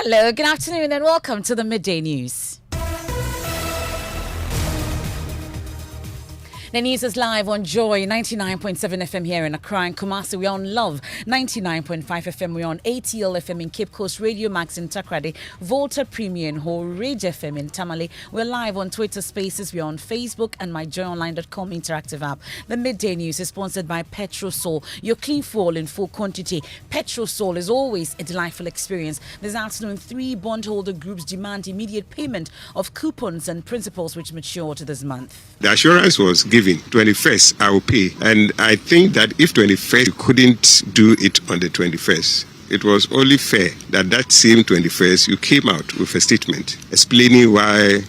Hello, good afternoon and welcome to the Midday News. The news is live on Joy 99.7 FM here in Accra and Kumasi. We're on Love 99.5 FM. We're on ATL FM in Cape Coast, Radio Max in Takrade, Volta Premier in Ho, Rage FM in Tamale. We're live on Twitter Spaces. We're on Facebook and myjoyonline.com interactive app. The Midday News is sponsored by Petrosol. Your clean fuel in full quantity. Petrosol is always a delightful experience. This afternoon, 3 bondholder groups demand immediate payment of coupons and principals which matured this month. The assurance was given 21st, I will pay. And I think that if 21st, you couldn't do it on the 21st. It was only fair that same 21st, you came out with a statement explaining why.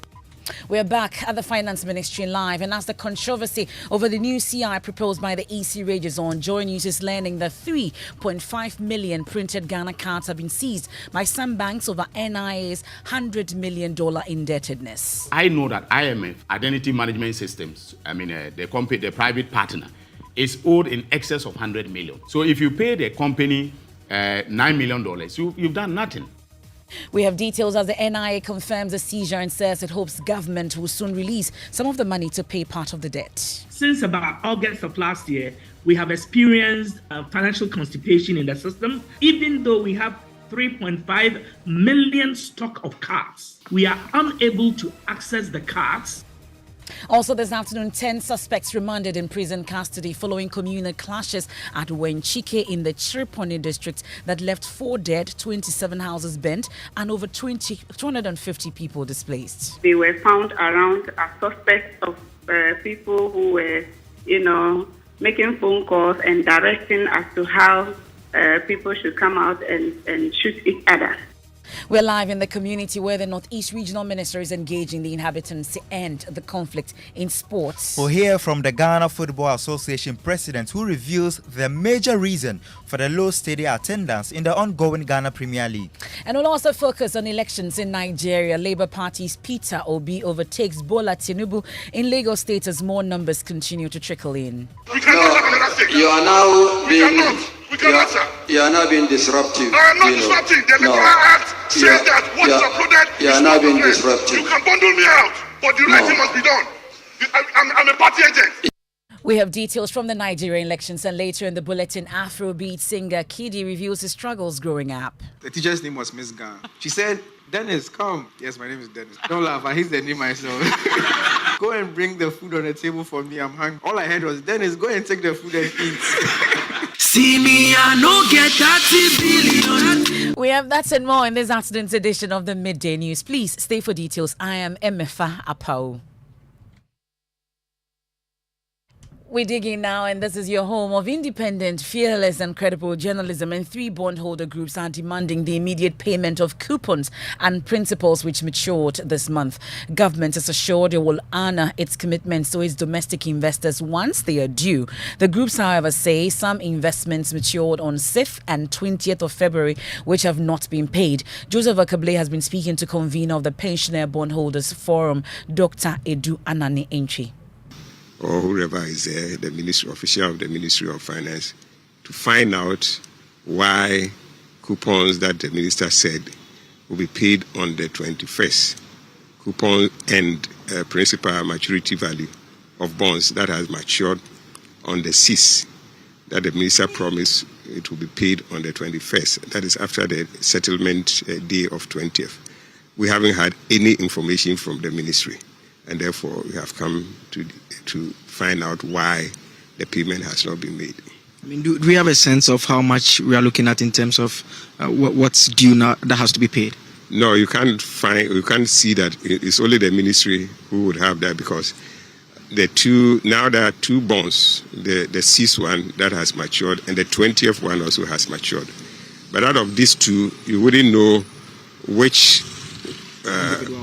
We're back at the Finance Ministry live, and as the controversy over the new CI proposed by the EC rages on, Joy News is learning that 3.5 million printed Ghana cards have been seized by some banks over NIA's $100 million indebtedness. I know that IMF, Identity Management Systems, the private partner, is owed in excess of 100 million. So if you pay the company $9 million, you've done nothing. We have details as the NIA confirms the seizure and says it hopes government will soon release some of the money to pay part of the debt. Since about August of last year, we have experienced financial constipation in the system. Even though we have 3.5 million stock of cards, we are unable to access the cards. Also this afternoon, 10 suspects remanded in prison custody following communal clashes at Wenchike in the Chiripone district that left 4 dead, 27 houses burnt, and over 250 people displaced. They were found around as suspects of people who were, making phone calls and directing as to how people should come out and shoot each other. We're live in the community where the Northeast Regional Minister is engaging the inhabitants to end the conflict in sports. We'll hear from the Ghana Football Association president who reveals the major reason for the low stadium attendance in the ongoing Ghana Premier League. And we'll also focus on elections in Nigeria. Labour Party's Peter Obi overtakes Bola Tinubu in Lagos State as more numbers continue to trickle in. You are now being... You are now being disruptive. I am not disrupting. The Electoral Act says that what is uploaded you are now being disruptive. You can bundle me out, but the right thing must be done. I'm a party agent. We have details from the Nigerian elections, and later in the bulletin, Afrobeat singer Kidi reveals his struggles growing up. The teacher's name was Miss Gan. She said, "Dennis, come." Yes, my name is Dennis. Don't laugh, I hate the name myself. Go and bring the food on the table for me, I'm hungry. All I heard was, "Dennis, go and take the food and eat." See me, I no get 30 billion. We have that and more in this afternoon's edition of the Midday News. Please stay for details. I am Emefa Apawu. We dig in now, and this is your home of independent, fearless and credible journalism, and 3 bondholder groups are demanding the immediate payment of coupons and principals which matured this month. Government is assured it will honor its commitments to its domestic investors once they are due. The groups, however, say some investments matured on 6th and 20th of February which have not been paid. Joseph Akable has been speaking to convener of the Pensioner Bondholders Forum, Dr. Edu Anani Entry. Or whoever is there, the ministry official of the Ministry of Finance, to find out why coupons that the minister said will be paid on the 21st, coupon and principal maturity value of bonds that has matured on the 6th, that the minister promised it will be paid on the 21st. That is after the settlement day of 20th. We haven't had any information from the ministry, and therefore we have come to find out why the payment has not been made. I mean, do we have a sense of how much we are looking at in terms of what's due now that has to be paid? No, you can't see that. It's only the ministry who would have that, because there are 2 bonds, the 6th one that has matured and the 20th one also has matured. But out of these 2, you wouldn't know which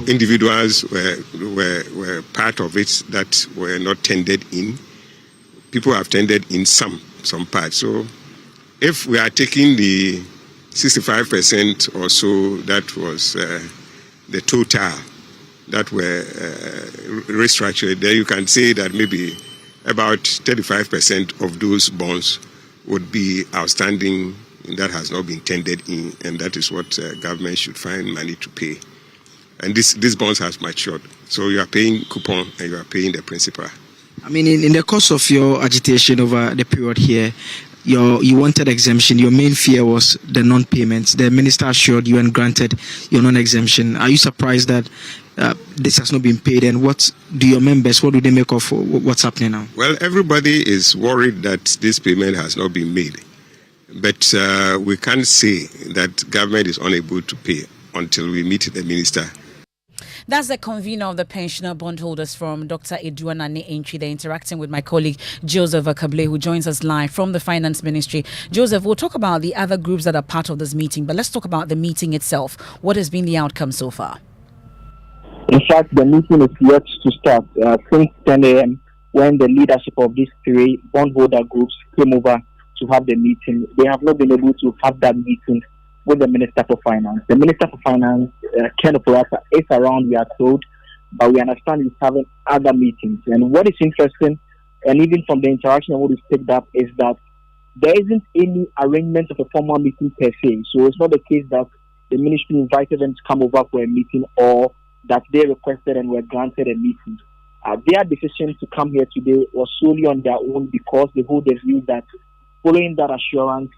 individuals were part of it that were not tendered in. People have tendered in some parts. So if we are taking the 65% or so, that was the total that were restructured, then you can say that maybe about 35% of those bonds would be outstanding that has not been tendered in, and that is what government should find money to pay. And these bonds has matured. So you are paying coupon and you are paying the principal. I mean, in the course of your agitation over the period here, you wanted exemption. Your main fear was the non-payments. The minister assured you and granted your non-exemption. Are you surprised that this has not been paid? And what do they make of what's happening now? Well, everybody is worried that this payment has not been made. But we can't say that government is unable to pay until we meet the minister. That's the convener of the Pensioner Bondholders Forum, Dr. Eduanane Entry. They're interacting with my colleague Joseph Akable, who joins us live from the Finance Ministry. Joseph, we'll talk about the other groups that are part of this meeting, but let's talk about the meeting itself. What has been the outcome so far? In fact, the meeting is yet to start since 10 a.m. when the leadership of these three bondholder groups came over to have the meeting. They have not been able to have that meeting with the Minister for Finance. The Minister for Finance, Ken Oporata, is around, we are told, but we understand he's having other meetings. And what is interesting, and even from the interaction and what is picked up, is that there isn't any arrangement of a formal meeting per se. So it's not the case that the ministry invited them to come over for a meeting or that they requested and were granted a meeting. Their decision to come here today was solely on their own because they hold the view that following that assurance,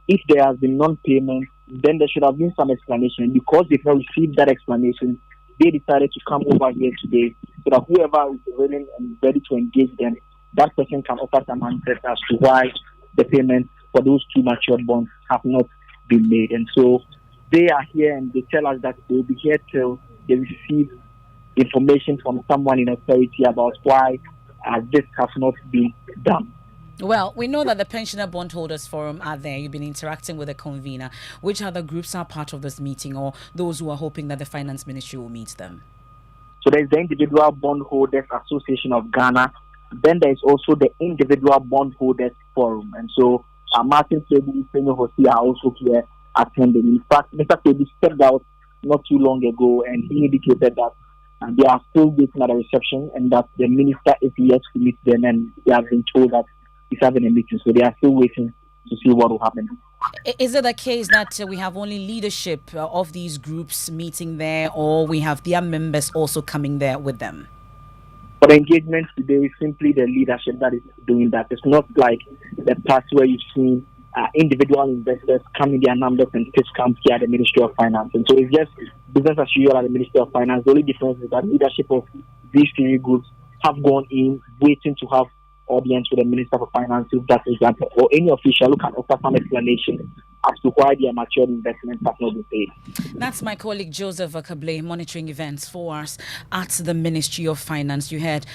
if there has been non-payment, then there should have been some explanation. Because they've not received that explanation, they decided to come over here today so that whoever is willing and ready to engage them, that person can offer some answers as to why the payments for those two matured bonds have not been made. And so they are here and they tell us that they will be here till they receive information from someone in authority about why this has not been done. Well, we know that the Pensioner Bondholders Forum are there. You've been interacting with the convener. Which other groups are part of this meeting, or those who are hoping that the Finance Ministry will meet them? So there's the Individual Bondholders Association of Ghana. Then there's also the Individual Bondholders Forum. And so Martin Sebi, Senior Hosi are also here attending. In fact, Mr. Sebi stepped out not too long ago and he indicated that they are still waiting at a reception and that the minister is yet to meet them, and they have been told that he's having a meeting. So they are still waiting to see what will happen. Is it the case that we have only leadership of these groups meeting there, or we have their members also coming there with them? For the engagement today, it's simply the leadership that is doing that. It's not like the past where you've seen individual investors coming their numbers and pitch camp here at the Ministry of Finance. And so it's just business as usual at the Ministry of Finance. The only difference is that leadership of these three groups have gone in waiting to have audience with the Minister for Finance, if that is that, or any official who can offer some explanation as to why their mature investments have not been paid. That's my colleague Joseph Akable monitoring events for us at the Ministry of Finance. You had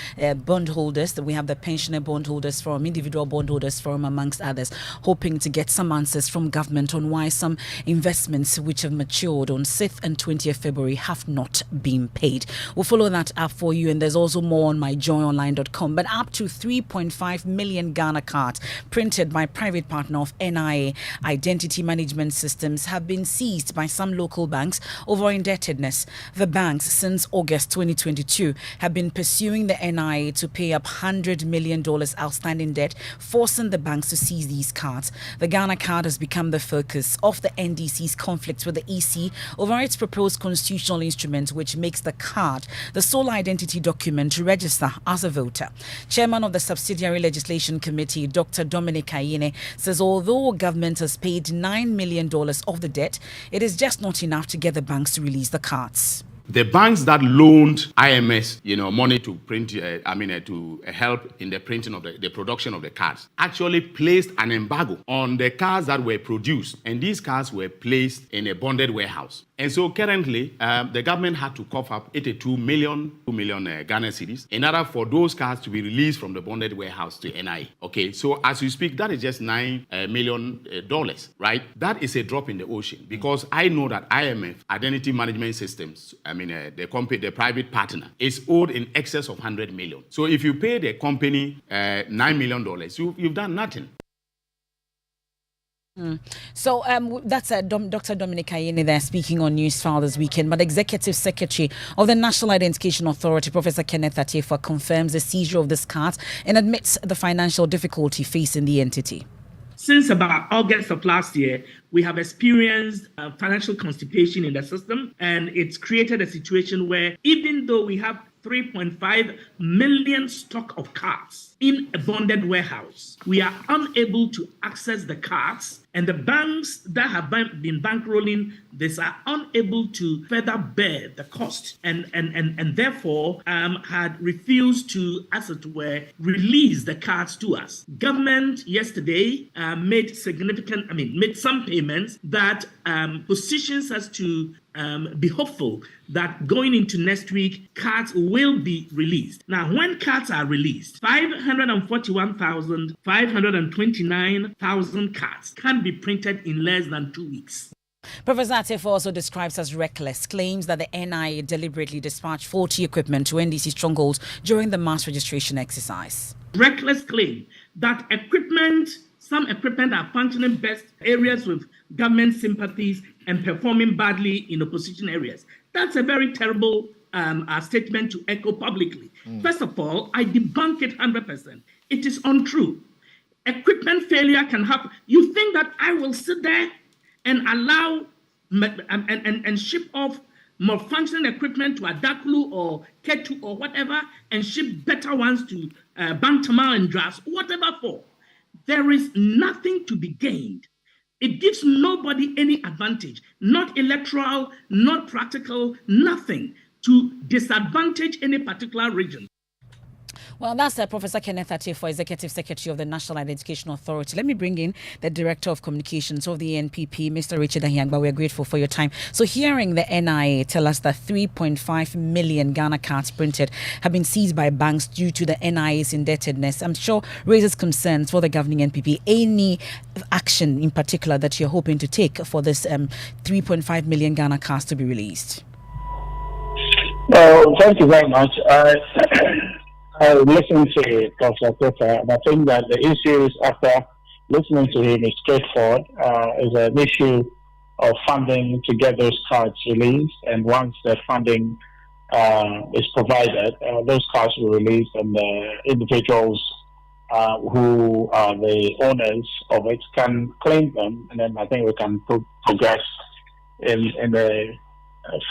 bondholders, we have the Pensioner Bondholders Forum, Individual Bondholders Forum, amongst others, hoping to get some answers from government on why some investments which have matured on 6th and 20th February have not been paid. We'll follow that up for you, and there's also more on myjoyonline.com. But up to 3.5 million Ghana cards printed by private partner of NIA Identity Management Systems have been seized by some local banks over indebtedness. The banks, since August 2022, have been pursuing the NIA to pay up $100 million outstanding debt, forcing the banks to seize these cards. The Ghana card has become the focus of the NDC's conflict with the EC over its proposed constitutional instrument, which makes the card the sole identity document to register as a voter. Chairman of the Subsidiary Legislation Committee, Dr. Dominic Ayine, says although government has paid $9 million of the debt, it is just not enough to get the banks to release the cards. The banks that loaned IMS, money to print, to help in the printing of the production of the cards, actually placed an embargo on the cards that were produced, and these cards were placed in a bonded warehouse. And so currently, the government had to cough up 82 million Ghana cedis in order for those cards to be released from the bonded warehouse to NIA. Okay, so as we speak, that is just $9 million, right? That is a drop in the ocean, because I know that IMF, Identity Management Systems, the private partner, is owed in excess of $100 million. So if you pay the company $9 million, you've done nothing. So that's Dr. Dominic Ayine there speaking on Newsfile this weekend. But Executive Secretary of the National Identification Authority, Professor Kenneth Atefa, confirms the seizure of this card and admits the financial difficulty facing the entity. Since about August of last year, we have experienced financial constipation in the system, and it's created a situation where even though we have 3.5 million stock of cards in a bonded warehouse, we are unable to access the cards, and the banks that have been bankrolling this are unable to further bear the cost, and therefore had refused to, as it were, release the cards to us. Government yesterday made some payments that positions us to be hopeful that going into next week, cards will be released. Now, when cards are released, 529,000 cards can be printed in less than 2 weeks. Professor Atefo also describes as reckless claims that the NIA deliberately dispatched faulty equipment to NDC strongholds during the mass registration exercise. Reckless claim that some equipment are functioning best areas with government sympathies and performing badly in opposition areas. That's a very terrible statement to echo publicly. First of all, I debunk it 100%. It is untrue. Equipment failure can happen. You think that I will sit there and allow and ship off malfunctioning equipment to Adaklu or Ketu or whatever and ship better ones to Bantama and Dras, whatever for? There is nothing to be gained. It gives nobody any advantage, not electoral, not practical, nothing to disadvantage any particular region. Well, that's Professor Kenneth Atefo, Executive Secretary of the National Identification Authority. Let me bring in the Director of Communications of the NPP, Mr. Richard Ahiangba. We're grateful for your time. So hearing the NIA tell us that 3.5 million Ghana cards printed have been seized by banks due to the NIA's indebtedness, I'm sure raises concerns for the governing NPP. Any action in particular that you're hoping to take for this 3.5 million Ghana cards to be released? Thank you very much. I listened to Professor Atefo, and I think that the issues after listening to him is straightforward. Is an issue of funding to get those cards released, and once the funding is provided, those cards will release, and the individuals who are the owners of it can claim them, and then I think we can progress in the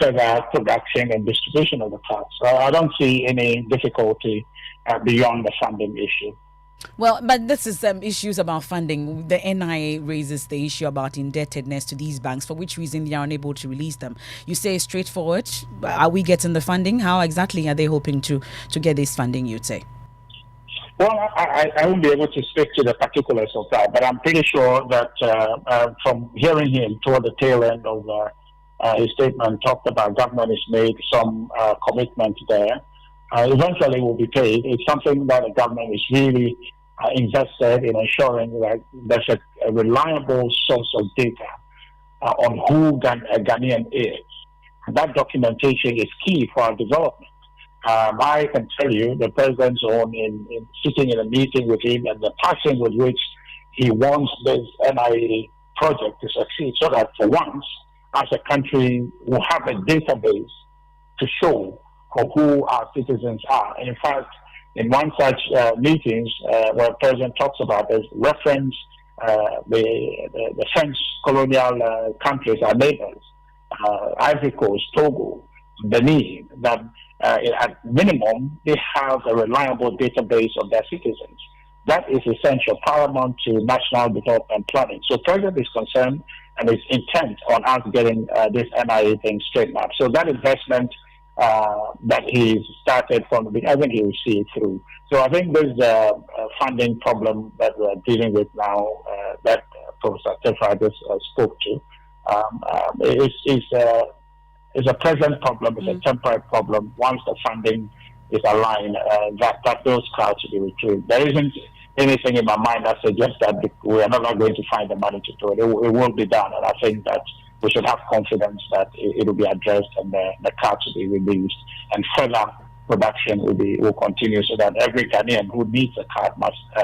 further production and distribution of the cards. So I don't see any difficulty beyond the funding issue. Well, but this is issues about funding. The NIA raises the issue about indebtedness to these banks, for which reason they are unable to release them. You say straightforward. Are we getting the funding? How exactly are they hoping to get this funding, you'd say? Well, I won't be able to speak to the particulars of that, but I'm pretty sure that from hearing him toward the tail end of his statement talked about government has made some commitment there. Eventually will be paid. It's something that the government is really invested in ensuring that there's a reliable source of data on who a Ghanaian is. And that documentation is key for our development. I can tell you the president's own in sitting in a meeting with him and the passion with which he wants this NIA project to succeed, so that for once, as a country, we have a database to show who our citizens are. And in fact, in one such meetings where the president talks about this, reference the French colonial countries, our neighbors, Ivory Coast, Togo, Benin, that at minimum, they have a reliable database of their citizens. That is essential, paramount to national development planning. So the president is concerned and is intent on us getting this NIA thing straightened up. So that investment that he's started from the beginning, I think he will see it through. So I think there's a funding problem that we're dealing with now that Professor Atefo just spoke to. It's a present problem, it's a temporary problem. Once the funding is aligned, that those cards should be retrieved. There isn't anything in my mind that suggests that we are not going to find the money to do it. It will be done, and I think that we should have confidence that it will be addressed and the cards will be released and further production will continue, so that every Ghanaian who needs a card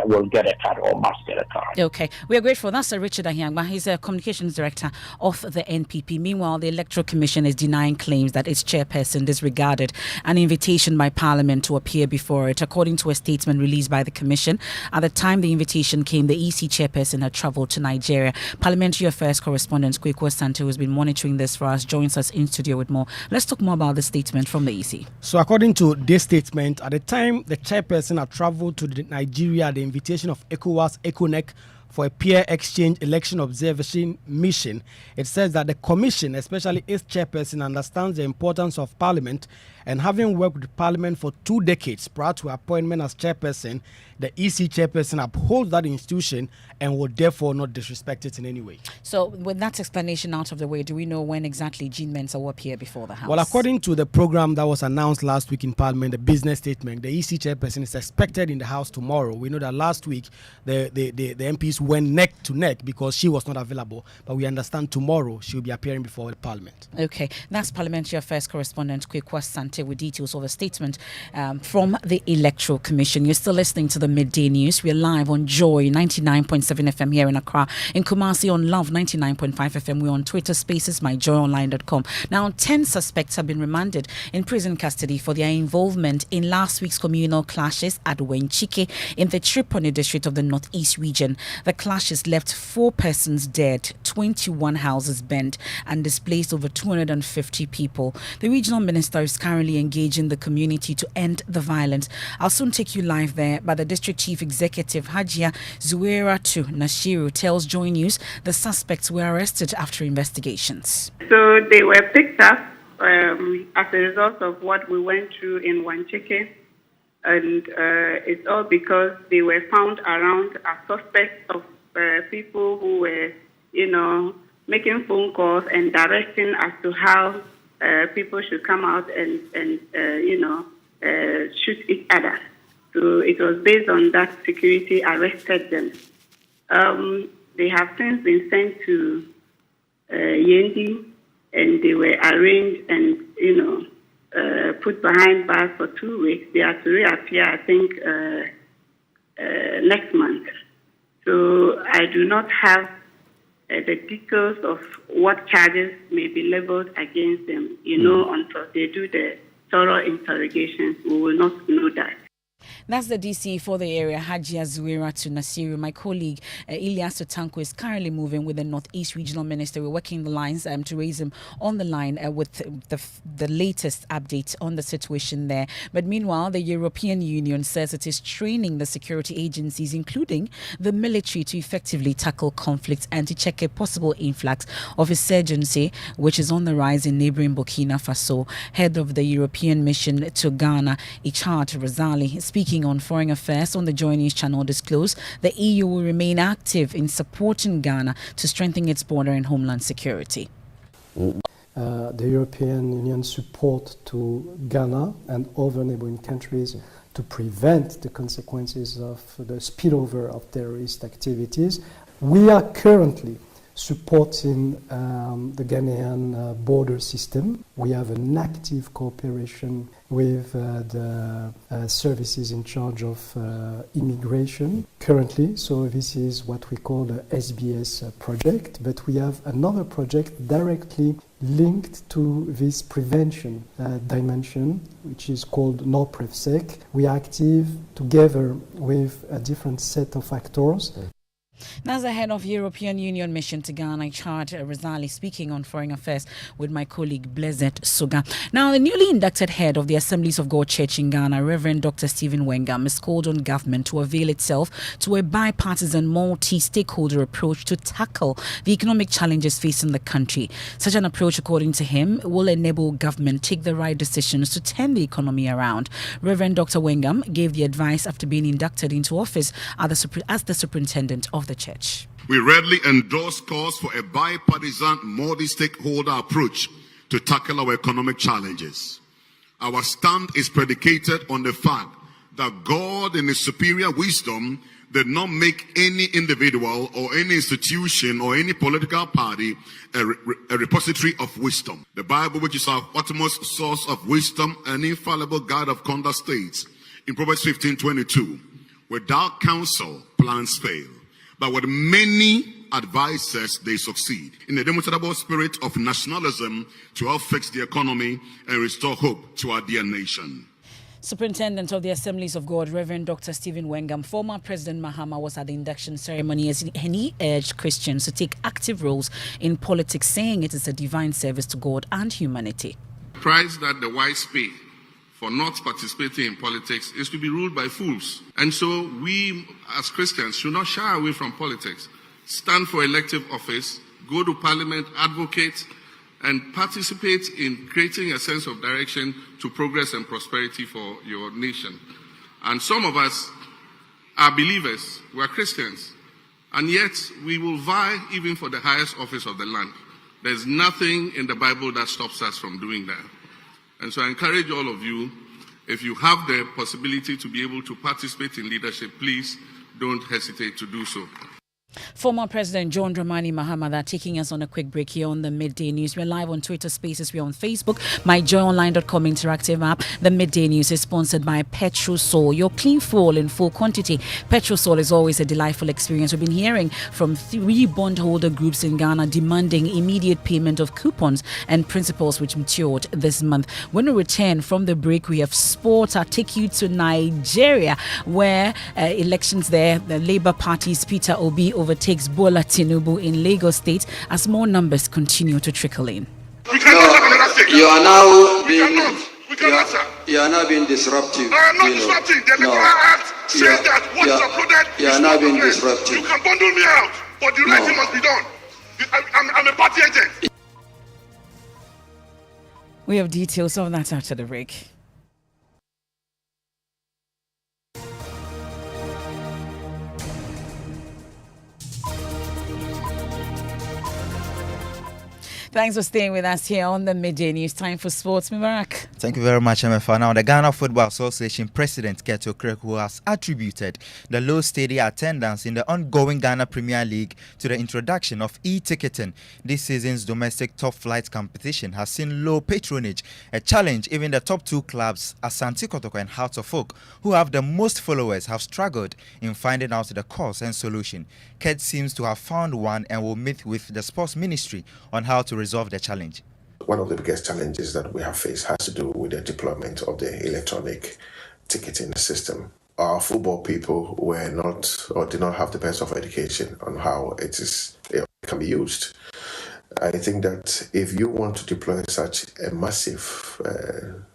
will get a card or must get a card. Okay, we are grateful. That's Richard Ahiangba. He's a communications director of the NPP. Meanwhile, the Electoral Commission is denying claims that its chairperson disregarded an invitation by Parliament to appear before it. According to a statement released by the Commission, at the time the invitation came, the EC chairperson had travelled to Nigeria. Parliamentary Affairs correspondent Kweku Asante, who has been monitoring this for us, joins us in studio with more. Let's talk more about the statement from the EC. So according to this statement, at the time the chairperson had travelled to Nigeria at the invitation of ECOWAS ECONEC for a peer exchange election observation mission, it says that the commission, especially its chairperson, understands the importance of Parliament, and having worked with Parliament for 2 decades prior to appointment as chairperson, the EC chairperson upholds that institution and will therefore not disrespect it in any way. So with that explanation out of the way, do we know when exactly Jean Mensah will appear before the House? Well, according to the program that was announced last week in Parliament, the business statement, the EC chairperson is expected in the House tomorrow. We know that last week the MPs went neck to neck because she was not available, but we understand tomorrow she will be appearing before the Parliament. Okay, that's Parliamentary Affairs correspondent Kweku Asante with details of a statement from the Electoral Commission. You're still listening to the Midday News. We're live on Joy 99.7 FM here in Accra, in Kumasi on Love 99.5 FM. We're on Twitter Spaces, myjoyonline.com. Now, 10 suspects have been remanded in prison custody for their involvement in last week's communal clashes at Wenchike in the Tripoli district of the Northeast region. The clashes left 4 persons dead, 21 houses burnt, and displaced over 250 people. The regional minister is currently engaging the community to end the violence. I'll soon take you live there, but the district chief executive Hajia Zuwairatu Nashiru tells Joy News the suspects were arrested after investigations. So they were picked up as a result of what we went through in Wenchike, and it's all because they were found around as suspects of people who were, making phone calls and directing as to how people should come out and shoot each other. So it was based on that security arrested them. They have since been sent to Yendi, and they were arraigned and, put behind bars for 2 weeks. They are to reappear, I think, next month. So I do not have the details of what charges may be leveled against them, until they do the thorough interrogations. We will not know that. That's the DC for the area, Hajia Zuwairatu Nasiru. My colleague, Ilyas Otanko, is currently moving with the Northeast Regional Minister. We're working the lines to raise him on the line with the latest update on the situation there. But meanwhile, the European Union says it is training the security agencies, including the military, to effectively tackle conflicts and to check a possible influx of insurgency, which is on the rise in neighboring Burkina Faso. Head of the European mission to Ghana, Ichard Razali, speaking on foreign affairs on the Joy News channel, disclosed the EU will remain active in supporting Ghana to strengthen its border and homeland security. The European Union support to Ghana and other neighboring countries to prevent the consequences of the spillover of terrorist activities. We are currently supporting the Ghanaian border system. We have an active cooperation with the services in charge of immigration currently. So this is what we call the SBS project, but we have another project directly linked to this prevention dimension, which is called NORPREVSEC. We are active together with a different set of actors. That's the head of European Union mission to Ghana, Ichard Razali, speaking on foreign affairs with my colleague Blessed Suga. Now, the newly inducted head of the Assemblies of God Church in Ghana, Reverend Dr. Stephen Wengam, has called on government to avail itself to a bipartisan, multi-stakeholder approach to tackle the economic challenges facing the country. Such an approach, according to him, will enable government take the right decisions to turn the economy around. Reverend Dr. Wengam gave the advice after being inducted into office as the superintendent of the church. We readily endorse calls for a bipartisan, multi-stakeholder approach to tackle our economic challenges. Our stand is predicated on the fact that God, in His superior wisdom, did not make any individual or any institution or any political party a repository of wisdom. The Bible, which is our utmost source of wisdom and infallible guide of conduct, states in Proverbs 15:22, without counsel, plans fail, but with many advisors, they succeed. In the demonstrable spirit of nationalism to help fix the economy and restore hope to our dear nation. Superintendent of the Assemblies of God, Reverend Dr. Stephen Wengam, former President Mahama was at the induction ceremony and he urged Christians to take active roles in politics, saying it is a divine service to God and humanity. The price that the wise pay for not participating in politics is to be ruled by fools. And so we as Christians should not shy away from politics. Stand for elective office, go to parliament, advocate, and participate in creating a sense of direction to progress and prosperity for your nation. And some of us are believers, we are Christians, and yet we will vie even for the highest office of the land. There's nothing in the Bible that stops us from doing that. And so I encourage all of you, if you have the possibility to be able to participate in leadership, please don't hesitate to do so. Former President John Dramani Mahama taking us on a quick break here on the Midday News. We're live on Twitter Spaces, we're on Facebook, myjoyonline.com interactive app. The Midday News is sponsored by Petrosol, your clean fuel in full quantity. Petrosol is always a delightful experience. We've been hearing from 3 bondholder groups in Ghana demanding immediate payment of coupons and principals which matured this month. When we return from the break, we have sports. I'll take you to Nigeria, where elections there, the Labour Party's Peter Obi overtakes Bola Tinubu in Lagos State as more numbers continue to trickle in. No, you are now being disruptive. I am not disrupting. The Electoral Act says that what is uploaded you are now being disruptive. You can bundle me out, but the right thing must be done. I'm a party agent. We have details of that after the break. Thanks for staying with us here on the Midday News. Time for sports. Mubarak. Thank you very much, Emefa. Now, the Ghana Football Association President Keto Kreku has attributed the low stadium attendance in the ongoing Ghana Premier League to the introduction of e-ticketing. This season's domestic top flight competition has seen low patronage, a challenge even the top 2 clubs, Asante Kotoko and Hearts of Oak, who have the most followers, have struggled in finding out the cause and solution. Ket seems to have found one and will meet with the Sports Ministry on how to resolve the challenge. One of the biggest challenges that we have faced has to do with the deployment of the electronic ticketing system. Our football people were not or did not have the best of education on how it can be used. I think that if you want to deploy such a massive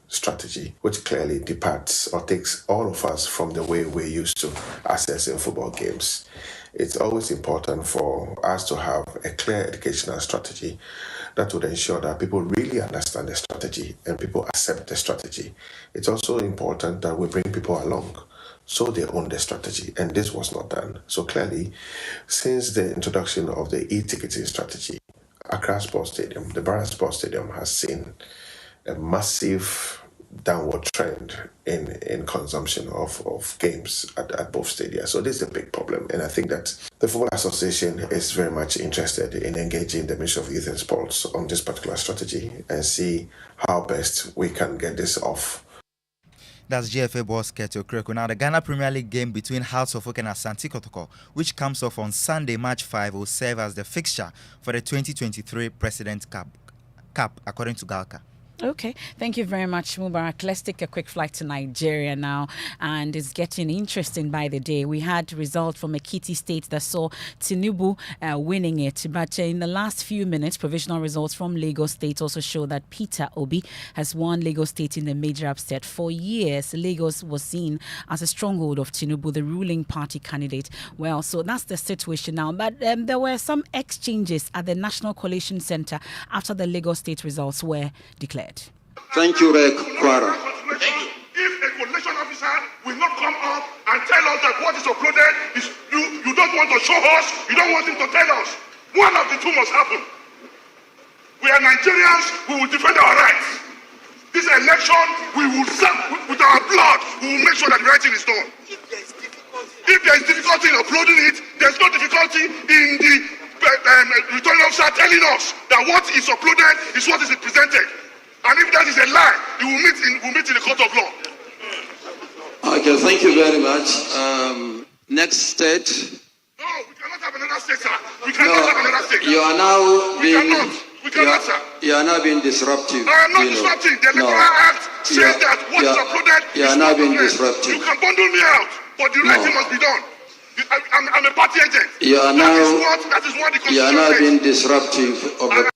strategy, which clearly departs or takes all of us from the way we're used to accessing football games, it's always important for us to have a clear educational strategy that would ensure that people really understand the strategy and people accept the strategy. It's also important that we bring people along so they own the strategy, and this was not done. So clearly, since the introduction of the e-ticketing strategy, Accra Sports Stadium, the Barra Sports Stadium, has seen a massive downward trend in consumption of games at both stadia. So this is a big problem, and I think that the Football Association is very much interested in engaging the Ministry of Youth and Sports on this particular strategy and see how best we can get this off. That's GFA boss Keto Kreku. Now, the Ghana Premier League game between Hearts of Oak and Asante Kotoko, which comes off on Sunday, March 5, will serve as the fixture for the 2023 President Cup, according to Galka. Okay, thank you very much, Mubarak. Let's take a quick flight to Nigeria now, and it's getting interesting by the day. We had results from Ekiti State that saw Tinubu winning it, but in the last few minutes, provisional results from Lagos State also show that Peter Obi has won Lagos State in a major upset. For years, Lagos was seen as a stronghold of Tinubu, the ruling party candidate. Well, so that's the situation now, but there were some exchanges at the National Coalition Center after the Lagos State results were declared. Thank you, Rek Kwara. If a coalition officer will not come up and tell us that what is uploaded is you don't want to show us, you don't want him to tell us, one of the two must happen. We are Nigerians, we will defend our rights. This election, we will serve with our blood, we will make sure that the right thing is done. If there is difficulty If there is difficulty in uploading it, there's no difficulty in the returning officer telling us that what is uploaded is what is presented. And if that is a lie, we'll meet in the court of law. Okay, thank you very much. Next state. No, we cannot have another state, sir. We cannot have another state. You are now being... We cannot, sir. You are now being disruptive. I am not disrupting. The Electoral Act says that what is uploaded you are now being disruptive. You can bundle me out, but the right thing must be done. I'm a party agent. You are that is what the Constitution You are now says. being disruptive of the...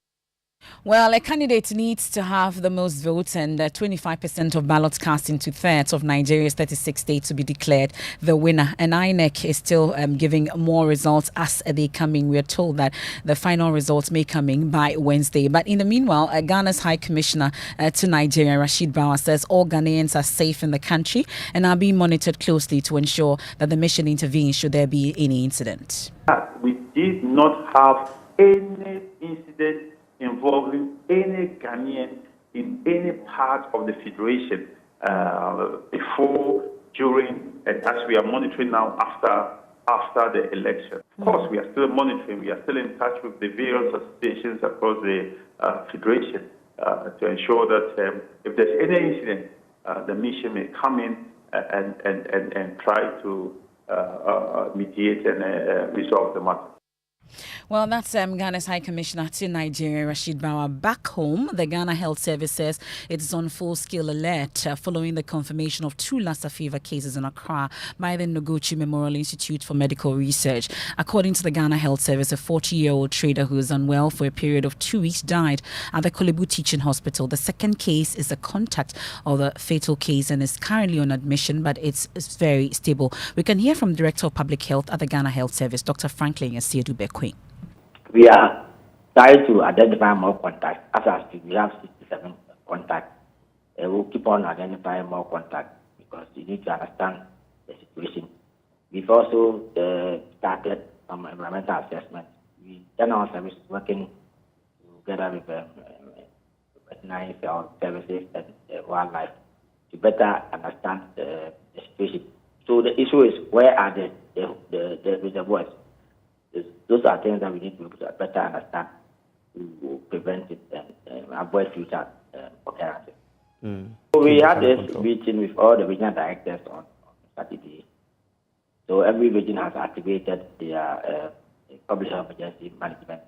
Well, a candidate needs to have the most votes and 25% of ballots cast in 2/3 of Nigeria's 36 states to be declared the winner. And INEC is still giving more results as they come in. We are told that the final results may come in by Wednesday. But in the meanwhile, Ghana's High Commissioner to Nigeria, Rashid Bawa, says all Ghanaians are safe in the country and are being monitored closely to ensure that the mission intervenes should there be any incident. We did not have any incident involving any Ghanaian in any part of the Federation before, during, and as we are monitoring now after the election. Of course, we are still monitoring. We are still in touch with the various associations across the Federation to ensure that if there's any incident, the mission may come in and try to mediate and resolve the matter. Well, that's Ghana's High Commissioner to Nigeria, Rashid Bawa. Back home, the Ghana Health Service says it is on full-scale alert following the confirmation of 2 Lassa fever cases in Accra by the Noguchi Memorial Institute for Medical Research. According to the Ghana Health Service, a 40-year-old trader who is unwell for a period of 2 weeks died at the Kolebu Teaching Hospital. The second case is a contact of the fatal case and is currently on admission, but it's very stable. We can hear from Director of Public Health at the Ghana Health Service, Dr. Franklin Asiedu-Bekwai. We are trying to identify more contacts. As I speak, we have 67 contacts. We'll keep on identifying more contacts because you need to understand the situation. We've also started some environmental assessment. The General Service is working together with veterinary services and wildlife to better understand the situation. So the issue is, where are the reservoirs? Those are things that we need to better understand to prevent it and avoid future occurrences. So we had this meeting with all the regional directors on Saturday. So every region has activated their public health emergency management.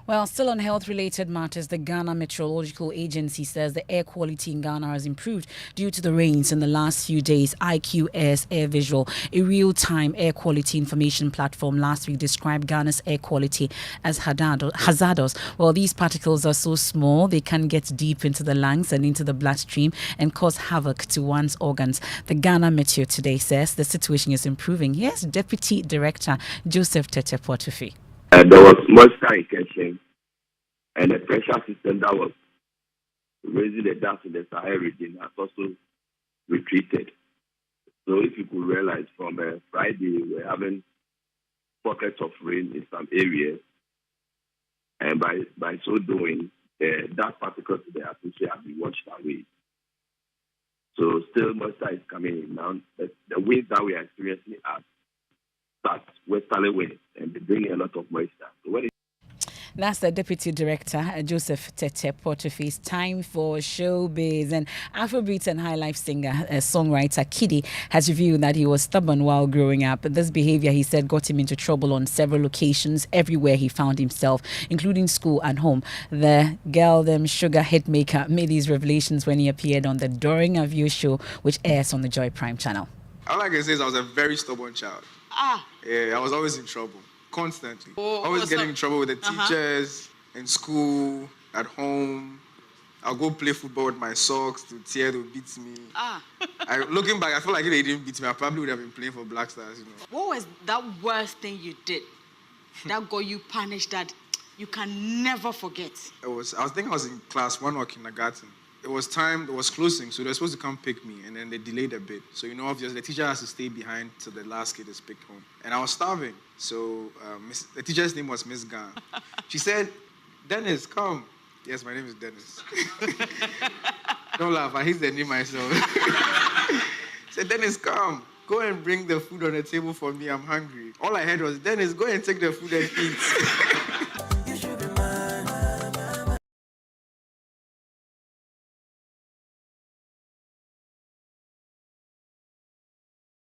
Well, still on health-related matters, the Ghana Meteorological Agency says the air quality in Ghana has improved due to the rains in the last few days. IQS Air Visual, a real-time air quality information platform, last week described Ghana's air quality as hazardous. Well, these particles are so small they can get deep into the lungs and into the bloodstream and cause havoc to one's organs. The Ghana Meteo today says the situation is improving. Here's Deputy Director Joseph Tete Portufi. There was moisture injection and a pressure system that was raising the dust in the Sahel region has also retreated. So if you could realize from Friday, we're having pockets of rain in some areas. And by so doing, dust particles to the atmosphere have been washed away. So still moisture is coming in now. The winds that we are experiencing are that westerly winds, and they bring a lot of moisture. So when That's the Deputy Director, Joseph Tete Portufi's time for showbiz. And Afrobeat and high life singer, songwriter Kiddy has revealed that he was stubborn while growing up. This behavior, he said, got him into trouble on several occasions everywhere he found himself, including school and home. The Girl Them Sugar hitmaker made these revelations when he appeared on the During a View show, which airs on the Joy Prime channel. All I can say is I was a very stubborn child. Yeah, I was always in trouble. Constantly. Always getting in trouble with the teachers, in school, at home. I'll go play football with my socks to tear to beat me. Looking back, I feel like if they didn't beat me, I probably would have been playing for Black Stars, you know. What was that worst thing you did that got you punished that you can never forget? I think I was in class 1 or kindergarten. It was closing, so they were supposed to come pick me, and then they delayed a bit. So, obviously, the teacher has to stay behind till the last kid is picked home. And I was starving, so the teacher's name was Miss Gan. She said, "Dennis, come." Yes, my name is Dennis. Don't laugh, I hate the name myself. She said, "Dennis, come Go and bring the food on the table for me. I'm hungry. All I heard was, Dennis, go and take the food and eat.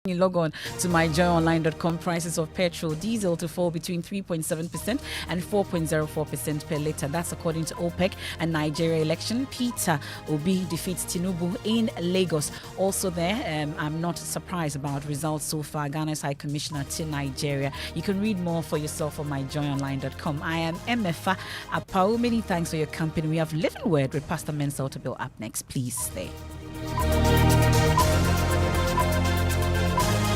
You log on to myjoyonline.com. Prices of petrol, diesel to fall between 3.7% and 4.04% per litre. That's according to OPEC. And Nigeria election, Peter Obi defeats Tinubu in Lagos. Also there, I'm not surprised about results so far. Ghana's High Commissioner to Nigeria. You can read more for yourself on myjoyonline.com. I am Emefa Apawu. Many thanks for your company. We have Living Word with Pastor Mensah to build up next. Please stay.